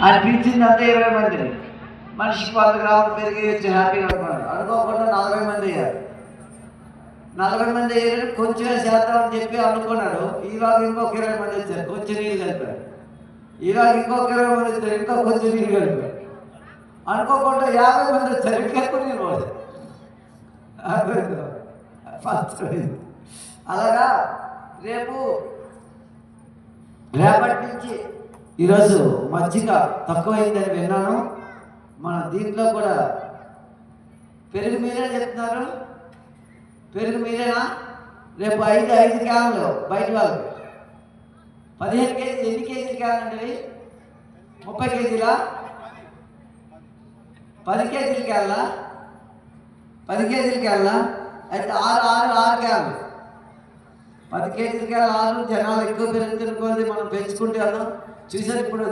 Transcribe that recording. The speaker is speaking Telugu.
అనిపించింది అంతా 20 మంది. మనిషికి 100 గ్రాములు పెరిగి హ్యాపీగా అనుకున్నాడు. అనుకోకుండా 40 మంది అయ్యారు. 40 మంది అయ్యారు, కొంచెం శాతం అని చెప్పి అనుకున్నాడు. ఈలోగా ఇంకొక 20 మంది వచ్చారు, కొంచెం నీళ్ళు కలిపారు. ఈలోగా ఇంకొక 20 మంది వచ్చారు, ఇంకా కొంచెం నీళ్ళు కలిపారు. అనుకోకుండా 50 మంది వచ్చారు, ఇంకెక్కువ నీళ్ళు పోదు. అలాగా రేపటి నుంచి ఈరోజు మజ్జిగ తక్కువైందని విన్నాను. మన దీంట్లో కూడా పెరుగు మీరే చెప్తున్నారు, పెరుగు మీరేనా? రేపు 5 క్యాన్లు బయట వాళ్ళకి 15 కేజీలు. ఎన్ని కేజీలు క్యాన్ అండి? 30 కేజీలా? 10 కేజీలు క్యాన్లా? 10 కేజీలు క్యాన్లా? అయితే 6 క్యాన్లు. 10 కేజీలు క్యాన్లు 6. జనాలు ఎక్కువ పెరుగుతున్న కొద్ది మనం పెంచుకుంటే చూసారు ఇప్పుడు